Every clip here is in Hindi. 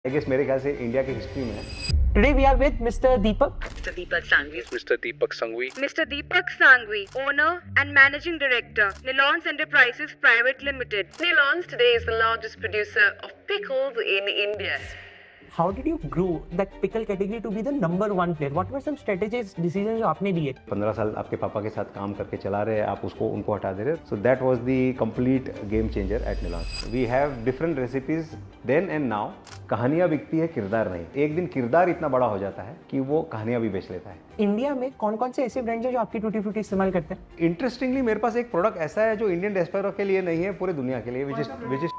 आई गेस मेरे ख्याल से इंडिया की हिस्ट्री में Today we are with Mr. Deepak. Mr. Deepak Sangvi. Mr. Deepak Sangvi. Mr. Deepak Sangvi, owner and managing director, Nilons Enterprises Private Limited. Nilons today is the largest producer of pickles in India. How did you grow that pickle category to be the number one player? What were some strategies, decisions जो आपने लिए? 15 साल आपके पापा के साथ काम करके चला रहे हैं, आप उनको हटा दे रहे, so that was the complete game changer at Nilon's. We have different recipes then and now. कहानियाँ बिकती है, किरदार नहीं. एक दिन किरदार इतना बड़ा हो जाता है कि वो कहानियाँ भी बेच लेता है. इंडिया में कौन कौन से ऐसे ब्रांड्स हैं जो आपकी टूटी फ्रूटी इस्तेमाल करते हैं? इंटरेस्टिंगली मेरे पास एक प्रोडक्ट ऐसा है जो इंडियन डेस्पेरो के लिए नहीं है, पूरे दुनिया के लिए, which is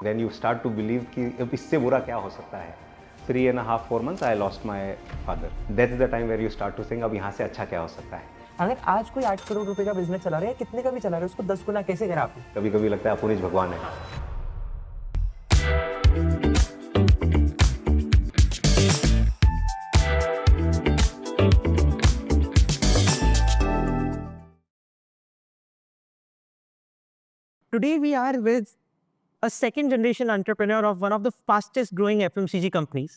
then you start to believe कि अब इससे बुरा क्या हो सकता है. 3.5-4 months I lost my father. That's the time where you start to think अब यहाँ से अच्छा क्या हो सकता है. अगर आज कोई 8 करोड़ रुपए का बिजनेस चला रहा है, कितने का भी चला रहा है, उसको 10 गुना कैसे करा आपने? कभी कभी लगता है अपुन ही भगवान है. Today we are with a second generation entrepreneur of one of the fastest growing FMCG companies,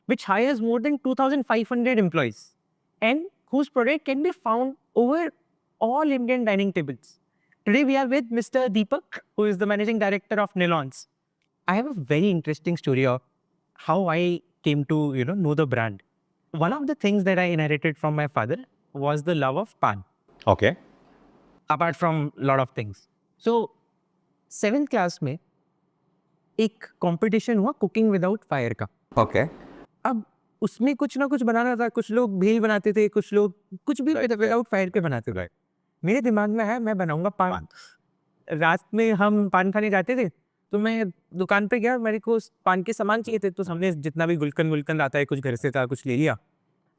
which hires more than 2,500 employees and whose product can be found over all Indian dining tables. Today we are with Mr. Deepak, who is the managing director of Nilons. I have a very interesting story of how I came to know the brand. One of the things that I inherited from my father was the love of pan. Okay. Apart from a lot of things. So 7th class में एक कंपटीशन हुआ कुकिंग विदाउट फायर का. Okay. अब उसमें कुछ ना कुछ बनाना था. कुछ लोग भेल बनाते थे, कुछ लोग कुछ भी विदाउट फायर पे बनाते थे. मेरे दिमाग में है मैं बनाऊंगा पान. रात में हम पान खाने जाते थे तो मैं दुकान पे गया, मेरे को पान के सामान चाहिए थे, तो हमने जितना भी गुलकंद आता है, कुछ घर से था, कुछ ले लिया.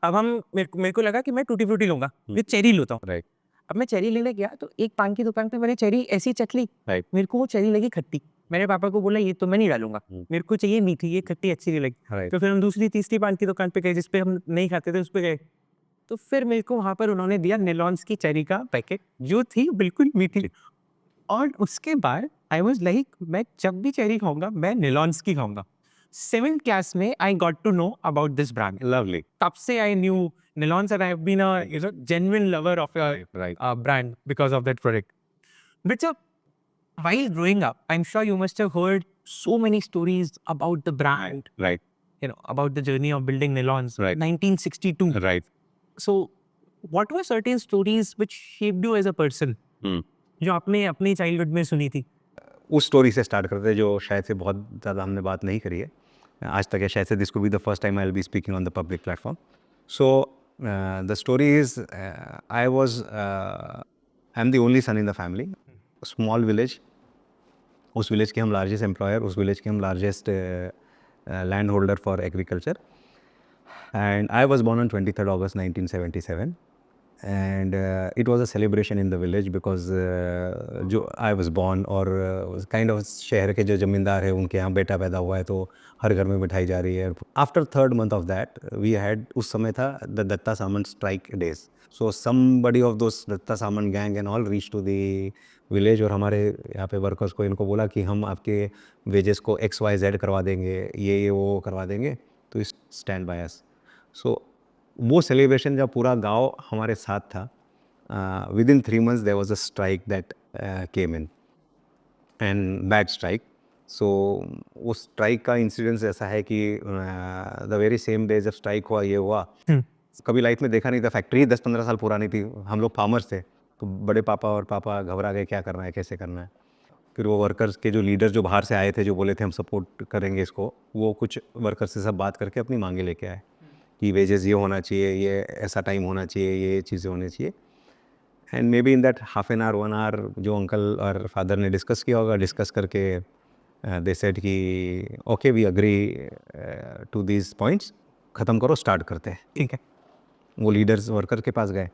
अब मेरे को लगा कि मैं टूटी फ्रूटी लूंगा, मैं चेरी लेता हूँ. Right. अब मैं चेरी लेने गया तो एक पान की दुकान पे मैंने चेरी ऐसी चख ली. Right. मेरे को वो चेरी लगी खट्टी. मेरे पापा को बोला ये तो मैं नहीं डालूंगा, मेरे को चाहिए मीठी, ये खट्टी अच्छी नहीं लगी. Right. तो फिर हम दूसरी तीसरी पान की दुकान पे गए जिसपे हम नहीं खाते थे, उस पे गए तो फिर मेरे को वहां पर उन्होंने दिया निलॉन्स की चेरी का पैकेट जो थी बिल्कुल मीठी. और उसके बाद आई वाज लाइक मैं जब भी चेरी खाऊंगा मैं निलॉन्स की खाऊंगा. 7th क्लास में I got to know about this brand. Lovely. तब से I knew Nilons and I have been a genuine lover of a brand because of that product. But while growing up, I'm sure you must have heard so many stories about the brand. Right. About the journey of building Nilons. Right. 1962. Right. So, what were certain stories which shaped you as a person? जो आपने अपनी childhood में सुनी थी? उस स्टोरी से स्टार्ट करते हैं जो शायद से बहुत ज़्यादा हमने बात नहीं करी है आज तक, है शायद से this could be the first time I will be speaking on the public platform. So the story is I am the only son in the family. Small village, उस विलेज के हम लार्जेस्ट एम्प्लॉयर, उस विलेज के हम largest land holder for agriculture. And I was born on 23rd August 1977. And it was a celebration in the village because जो I was born और kind of शहर के जो ज़मींदार है उनके यहाँ बेटा पैदा हुआ है तो हर घर में मिठाई जा रही है. After 3rd month of that we had, उस समय था the Dutta Samant strike days. So somebody of those Dutta Samant gang and all reached to the village और हमारे यहाँ पे वर्कर्स को इनको बोला कि हम आपके वेजेस को XYZ करवा देंगे, ये वो करवा देंगे, तो स्टैंड बाय अस. सो वो सेलिब्रेशन जब पूरा गांव हमारे साथ था, within 3 months there was a strike that came in and bad strike. So उस स्ट्राइक का इंसिडेंस ऐसा है कि द वेरी सेम डे जब स्ट्राइक हुआ, ये हुआ, कभी लाइफ में देखा नहीं था. फैक्ट्री 10-15 साल पुरानी थी, हम लोग फार्मर्स थे, तो बड़े पापा और पापा घबरा गए क्या करना है, कैसे करना है. फिर वो वर्कर्स के जो लीडर जो बाहर से आए थे, जो बोले थे हम सपोर्ट करेंगे इसको, वो कुछ वर्कर्स से सब बात करके अपनी मांगे लेके आए कि वेजेस ये होना चाहिए, ये ऐसा टाइम होना चाहिए, ये चीज़ें होनी चाहिए. And may be in that half an hour 1 hour जो अंकल और फादर ने डिस्कस किया होगा, डिस्कस करके दे सेड कि okay we agree to these points, ख़त्म करो, स्टार्ट करते हैं. ठीक है. वो लीडर्स वर्कर के पास गए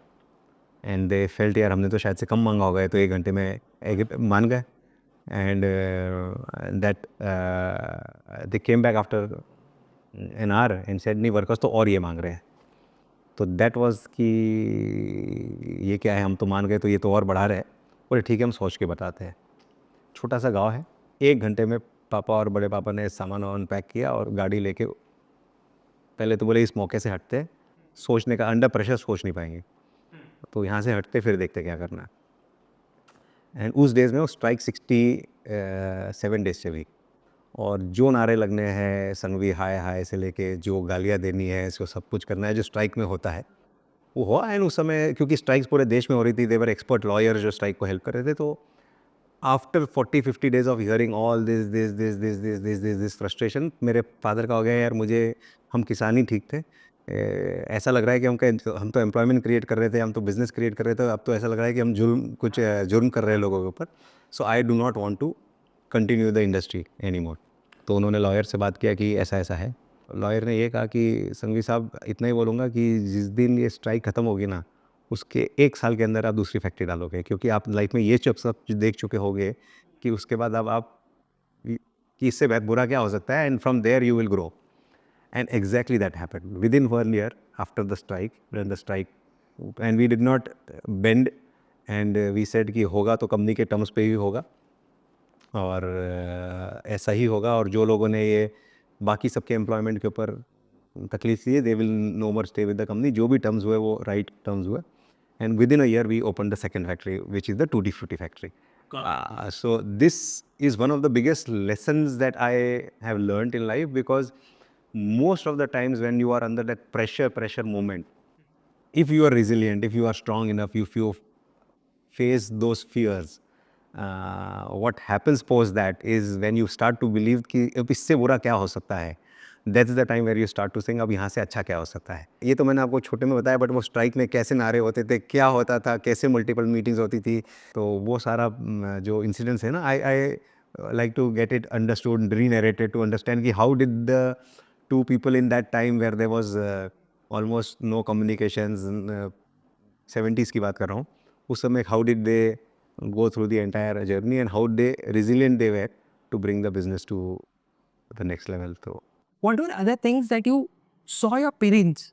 एंड दे फेल्ट यार हमने तो शायद से कम मांगा होगा, तो 1 घंटे में मान गए. And that they came back after an hour and said नहीं वर्कर्स तो और ये मांग रहे हैं. तो दैट वाज कि ये क्या है, हम तो मान गए तो ये तो और बढ़ा रहे हैं. बोले ठीक है हम सोच के बताते हैं. छोटा सा गांव है, 1 घंटे में पापा और बड़े पापा ने सामान अनपैक किया और गाड़ी लेके पहले तो बोले इस मौके से हटते हैं, सोचने का अंडर प्रेशर सोच नहीं पाएंगे, तो यहाँ से हटते फिर देखते क्या करना है। एंड उस डेज में वो स्ट्राइक 67 डेज चली और जो नारे लगने हैं संघवी हाय हाय से लेके जो गालियाँ देनी है, जो सब कुछ करना है जो स्ट्राइक में होता है वो हुआ। एंड उस समय क्योंकि स्ट्राइक्स पूरे देश में हो रही थी, देवर एक्सपर्ट लॉयर जो स्ट्राइक को हेल्प कर रहे थे, तो after 40-50 days of hearing all this frustration मेरे फादर का हो गया यार मुझे, हम किसान ही ठीक थे, ऐसा लग रहा है कि हम तो एम्प्लॉयमेंट क्रिएट कर रहे थे, हम तो बिजनेस क्रिएट कर रहे थे, अब तो ऐसा लग रहा है कि हम जुर्म कर रहे हैं लोगों के ऊपर। So I do not want to continue the industry any more. तो उन्होंने लॉयर से बात किया कि ऐसा ऐसा है। लॉयर ने ये कहा कि संघवी साहब इतना ही बोलूँगा कि जिस दिन ये स्ट्राइक ख़त्म होगी ना उसके 1 साल के अंदर आप दूसरी फैक्ट्री डालोगे, क्योंकि आप लाइफ में ये सब देख चुके होंगे कि उसके बाद अब आप कि इससे बुरा क्या हो सकता है, and from there you will grow. And exactly that happened within 1 year after the strike, and we did not bend and we said कि होगा तो कंपनी के टर्म्स पे ही होगा और ऐसा ही होगा, और जो लोगों ने ये बाकी सबके एम्प्लॉयमेंट के ऊपर तकलीफ ली है they will no more stay with the company, जो भी टर्म्स हुए वो राइट टर्म्स हुए। And within a year we open the second factory which is the Tutti Frutti factory. So this is one of the biggest lessons that I have learned in life, because most of the times when you are under that pressure moment, if you are resilient, if you are strong enough, if you face those fears, what happens post that is when you start to believe कि अब इससे बुरा क्या हो सकता है, that's the time where you start to think अब यहाँ से अच्छा क्या हो सकता है। ये तो मैंने आपको छोटे में बताया, बट वो स्ट्राइक में कैसे नारे होते थे, क्या होता था, कैसे मल्टीपल मीटिंग्स होती थी, तो वो सारा जो इंसिडेंट्स है ना, आई like to get it understood, re-narrated to understand कि how did the two people in that time where there was almost no communications, 70s की बात कर रहा हूँ, उस समय how did they go through the entire journey and how they resilient they were to bring the business to the next level. So What were other things that you saw your parents,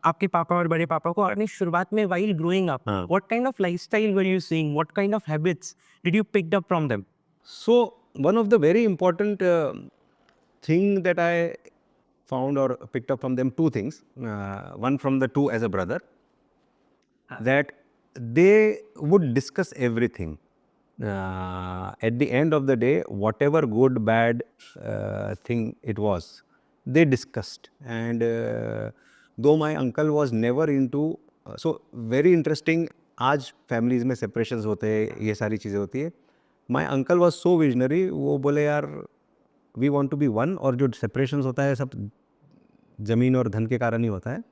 आपके पापा और बड़े पापा को अपनी शुरुआत में while growing up, हाँ. what kind of lifestyle were you seeing? What kind of habits did you picked up from them? So one of the very important thing that I found or picked up from them, two things. One from the two as a brother, that they would discuss everything. At the end of the day, whatever good, bad thing it was, they discussed. And though my uncle was never into, so very interesting, आज families में separations होते हैं, ये सारी चीज़ें होती है. My uncle was so visionary, वो बोले यार we want to be one, और जो separations होता है सब ज़मीन और धन के कारण ही होता है.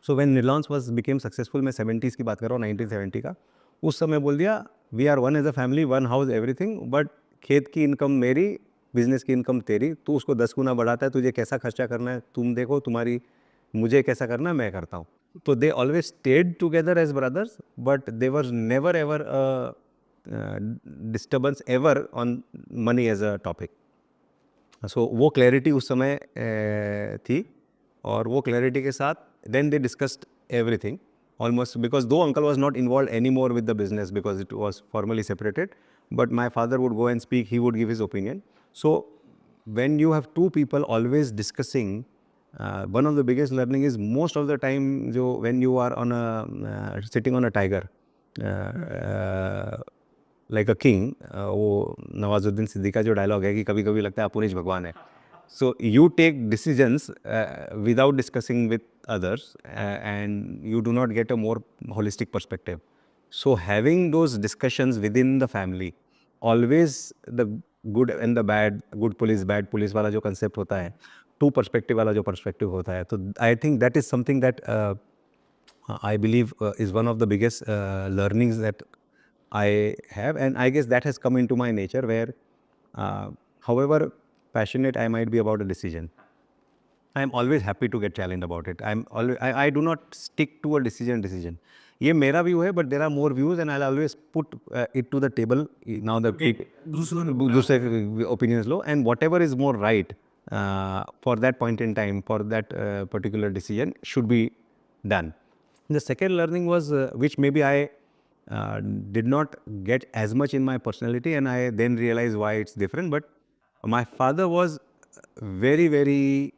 सो व्हेन निलॉन्स बिकेम सक्सेसफुल, मैं 70s की बात कर रहा हूँ, 1970 का, उस समय बोल दिया we are one as a family, one house everything, but खेत की इनकम मेरी, बिजनेस की इनकम तेरी, तू उसको 10 गुना बढ़ाता है, तुझे कैसा खर्चा करना है तुम देखो, मुझे कैसा करना है मैं करता हूँ. तो they always stayed together as brothers, but they were never ever disturbance ever on money as a topic. So वो क्लैरिटी उस समय थी, और वो क्लैरिटी के साथ then they discussed everything almost, because though uncle was not involved anymore with the business because it was formally separated, but my father would go and speak, he would give his opinion. So when you have two people always discussing, one of the biggest learning is most of the time when you are on a sitting on a tiger like a king, वो नवाजुद्दीन सिद्दीकी का जो डायलॉग है कि कभी कभी लगता है अपुनिश भगवान है. So you take decisions without discussing with others, and you do not get a more holistic perspective. So having those discussions within the family, always the good and the bad, good police, bad police वाला जो concept होता है, two perspective वाला जो perspective होता है, तो I think that is something that I believe is one of the biggest learnings that I have, and I guess that has come into my nature, where however passionate I might be about a decision, I am always happy to get challenged about it. I do not stick to a decision. ये मेरा view है, but there are more views, and I'll always put it to the table. Now the दूसरे opinions low, and whatever is more right for that point in time, for that particular decision should be done. The second learning was which maybe I did not get as much in my personality, and I then realized why it's different. But My father was very, very